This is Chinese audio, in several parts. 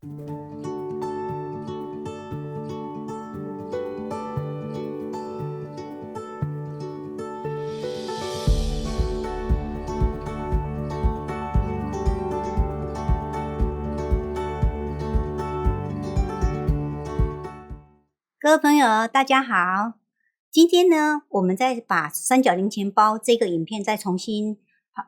各位朋友大家好，今天呢我们再把三角零钱包这个影片再重新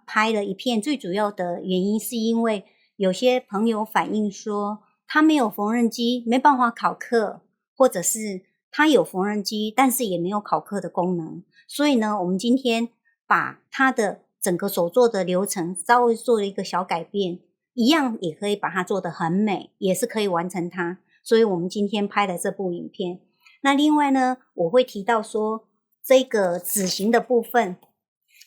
拍了一片，最主要的原因是因为有些朋友反映说他没有缝纫机没办法考课，或者是他有缝纫机但是也没有考课的功能，所以呢我们今天把他的整个手作的流程稍微做了一个小改变，一样也可以把它做得很美，也是可以完成它，所以我们今天拍了这部影片。那另外呢我会提到说这个纸型的部分，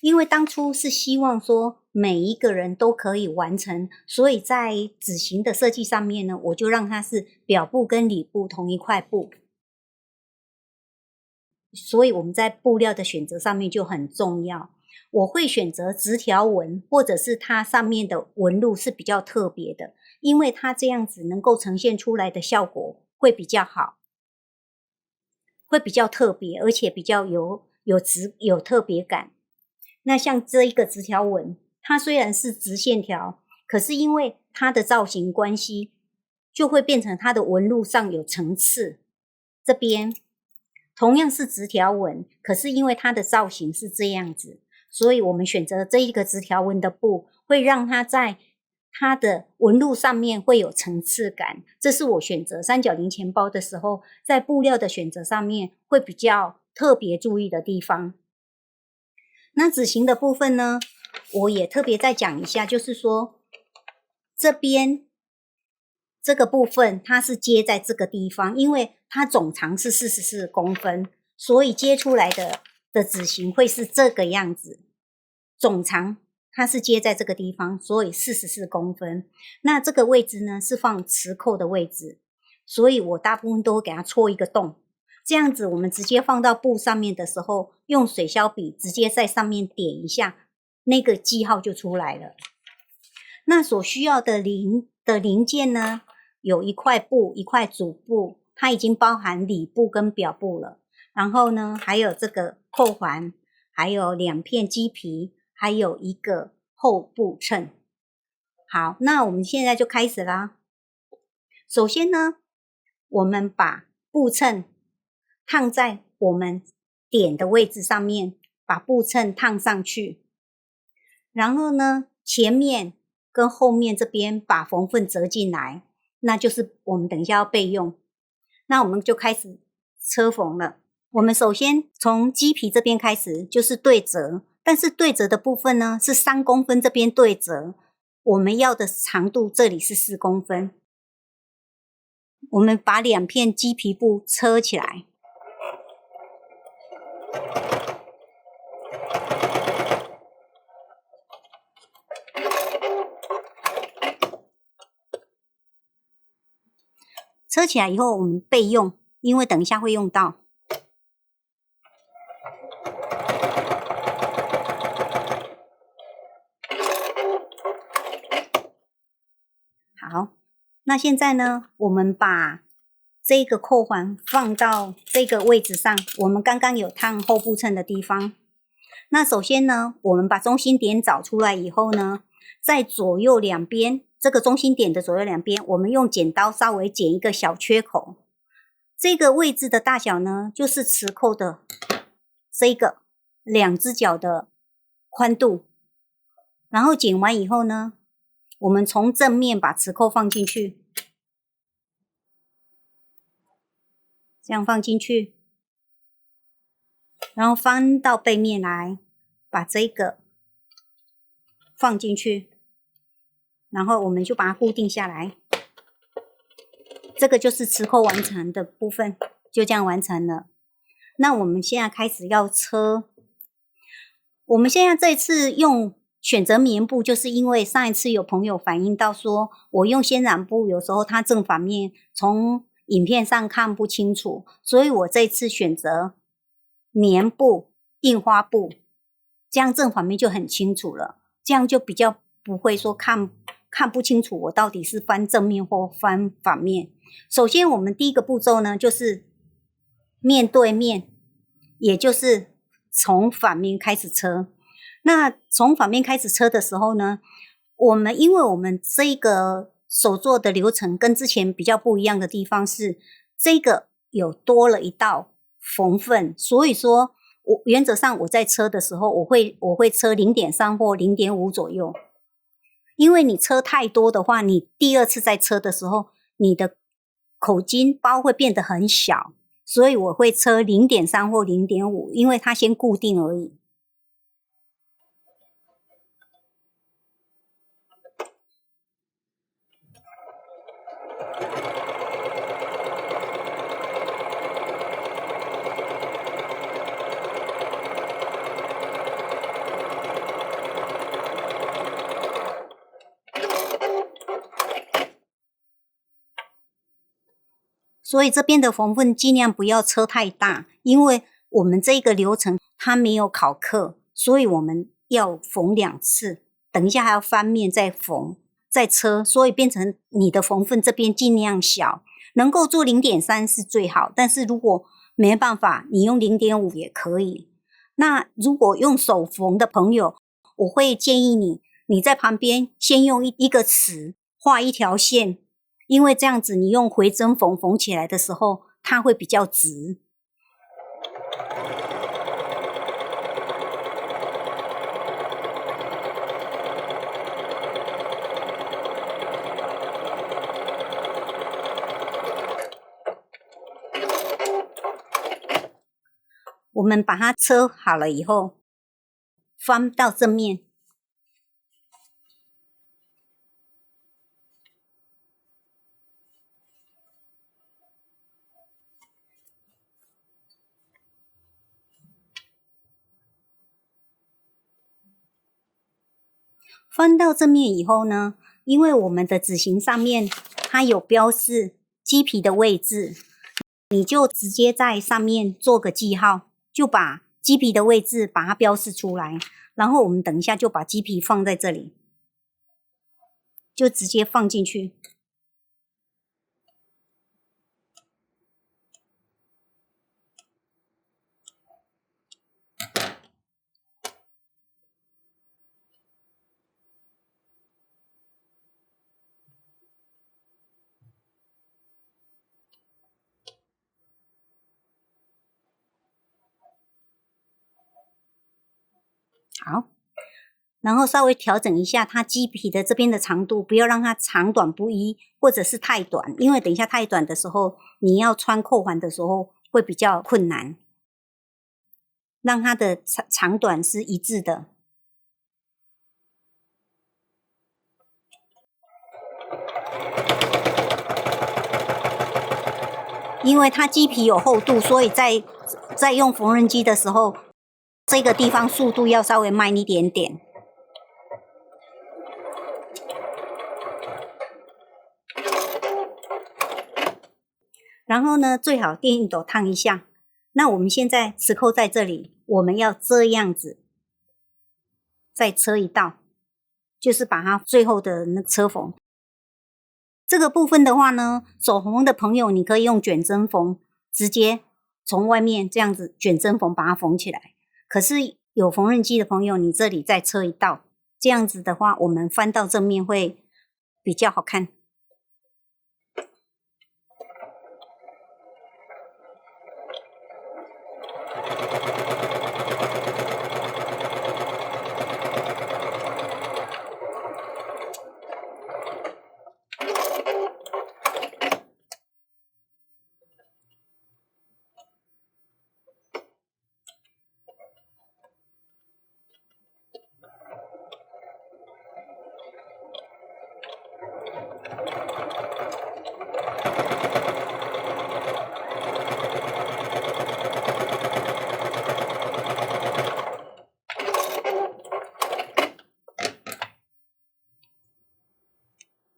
因为当初是希望说每一个人都可以完成，所以在纸型的设计上面呢，我就让它是表布跟里布同一块布，所以我们在布料的选择上面就很重要。我会选择直条纹，或者是它上面的纹路是比较特别的，因为它这样子能够呈现出来的效果会比较好，会比较特别，而且比较有特别感。那像这一个直条纹，它虽然是直线条，可是因为它的造型关系，就会变成它的纹路上有层次。这边同样是直条纹，可是因为它的造型是这样子，所以我们选择这一个直条纹的布，会让它在它的纹路上面会有层次感。这是我选择三角零钱包的时候，在布料的选择上面会比较特别注意的地方。那纸型的部分呢，我也特别再讲一下，就是说这边这个部分它是接在这个地方，因为它总长是44公分，所以接出来的纸型会是这个样子。总长它是接在这个地方，所以44公分。那这个位置呢是放磁扣的位置，所以我大部分都会给它戳一个洞。这样子我们直接放到布上面的时候，用水削笔直接在上面点一下，那个记号就出来了。那所需要的零件呢，有一块布，一块主布，它已经包含里布跟表布了。然后呢，还有这个扣环，还有2片鸡皮，还有一个厚布衬。好，那我们现在就开始啦。首先呢，我们把布衬烫在我们点的位置上面，把布衬烫上去。然后呢，前面跟后面这边把缝份折进来，那就是我们等一下要备用。那我们就开始车缝了。我们首先从鸡皮这边开始，就是对折，但是对折的部分呢是3公分这边对折，我们要的长度这里是4公分。我们把2片鸡皮布车起来，车起来以后我们备用，因为等一下会用到。好，那现在呢，我们把这个扣环放到这个位置上，我们刚刚有烫厚布衬的地方。那首先呢，我们把中心点找出来以后呢，在左右两边，这个中心点的左右两边，我们用剪刀稍微剪一个小缺口。这个位置的大小呢，就是磁扣的这个2只脚的宽度。然后剪完以后呢，我们从正面把磁扣放进去，这样放进去，然后翻到背面来，把这个放进去，然后我们就把它固定下来。这个就是磁扣完成的部分，就这样完成了。那我们现在开始要车。我们现在这次用选择棉布，就是因为上一次有朋友反映到说，我用鲜染布有时候它正反面从影片上看不清楚，所以我这次选择棉布、印花布，这样正反面就很清楚了，这样就比较不会说看看不清楚我到底是翻正面或翻反面。首先我们第一个步骤呢，就是面对面，也就是从反面开始车。那从反面开始车的时候呢，因为我们这个手作的流程跟之前比较不一样的地方是，这个有多了一道缝份，所以说原则上我在车的时候，我会车 0.3 或 0.5 左右。因为你车太多的话，你第二次在车的时候，你的口径包会变得很小，所以我会车 0.3 或 0.5， 因为它先固定而已。所以这边的缝份尽量不要车太大，因为我们这个流程它没有考课，所以我们要缝2次，等一下还要翻面再缝再车，所以变成你的缝份这边尽量小，能够做 0.3 是最好，但是如果没办法，你用 0.5 也可以。那如果用手缝的朋友，我会建议你在旁边先用一个尺画一条线，因为这样子你用回针缝起来的时候，它会比较直。我们把它车好了以后，翻到正面。翻到正面以后呢，因为我们的纸型上面它有标示鸡皮的位置，你就直接在上面做个记号，就把鸡皮的位置把它标示出来，然后我们等一下就把鸡皮放在这里，就直接放进去。好，然后稍微调整一下它鸡皮的这边的长度，不要让它长短不一，或者是太短，因为等一下太短的时候，你要穿扣环的时候会比较困难。让它的长短是一致的。因为它鸡皮有厚度，所以在用缝纫机的时候，这个地方速度要稍微慢一点点。然后呢，最好电熨斗烫一下。那我们现在磁扣在这里，我们要这样子再车一道，就是把它最后的那车缝。这个部分的话呢，手缝的朋友你可以用卷针缝，直接从外面这样子卷针缝把它缝起来。可是有缝纫机的朋友，你这里再车一道，这样子的话，我们翻到正面会比较好看。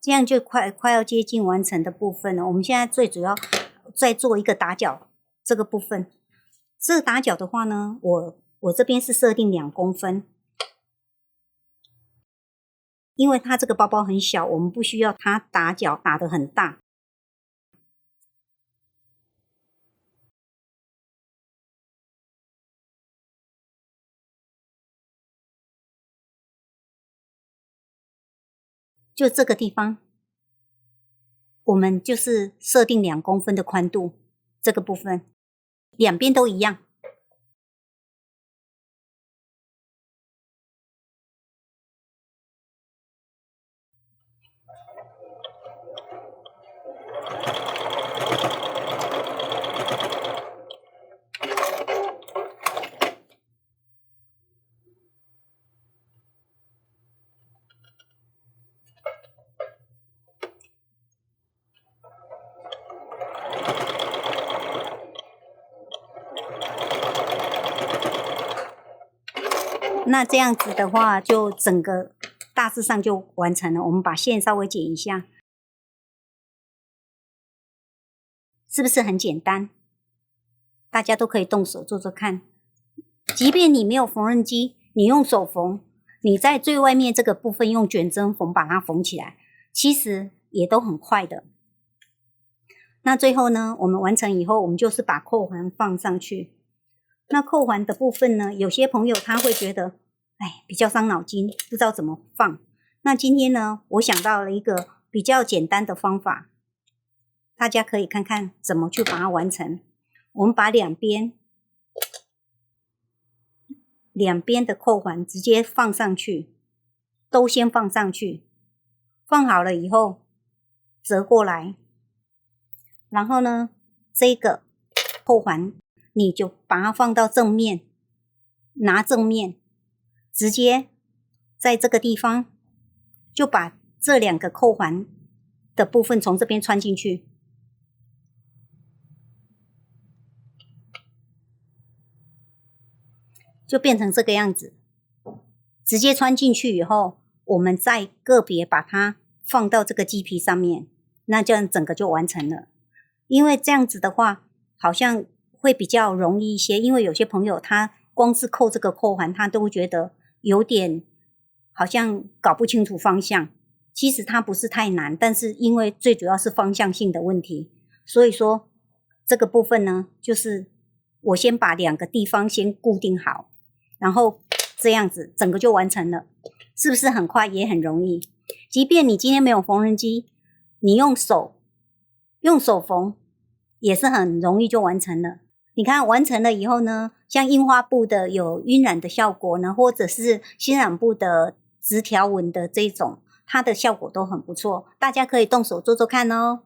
这样就快要接近完成的部分了。我们现在最主要再做一个打角这个部分。这个打角的话呢，我这边是设定2公分，因为它这个包包很小，我们不需要它打脚打得很大。就这个地方，我们就是设定2公分的宽度，这个部分两边都一样。那这样子的话，就整个大致上就完成了。我们把线稍微剪一下，是不是很简单？大家都可以动手做做看。即便你没有缝纫机，你用手缝，你在最外面这个部分用卷针缝把它缝起来，其实也都很快的。那最后呢，我们完成以后，我们就是把扣环放上去。那扣环的部分呢，有些朋友他会觉得，比较伤脑筋，不知道怎么放。那今天呢，我想到了一个比较简单的方法，大家可以看看怎么去把它完成。我们把两边的扣环直接放上去，都先放上去，放好了以后折过来，然后呢，这个扣环你就把它放到正面，拿正面，直接在这个地方就把这2个扣环的部分从这边穿进去，就变成这个样子。直接穿进去以后，我们再个别把它放到这个鸡皮上面，那这样整个就完成了。因为这样子的话，好像会比较容易一些，因为有些朋友他光是扣这个扣环，他都会觉得有点好像搞不清楚方向。其实它不是太难，但是因为最主要是方向性的问题，所以说这个部分呢，就是我先把2个地方先固定好，然后这样子整个就完成了，是不是很快也很容易？即便你今天没有缝纫机，你用手缝也是很容易就完成了。你看完成了以后呢，像印花布的有晕染的效果呢，或者是新染布的直条纹的这种，它的效果都很不错，大家可以动手做做看哦。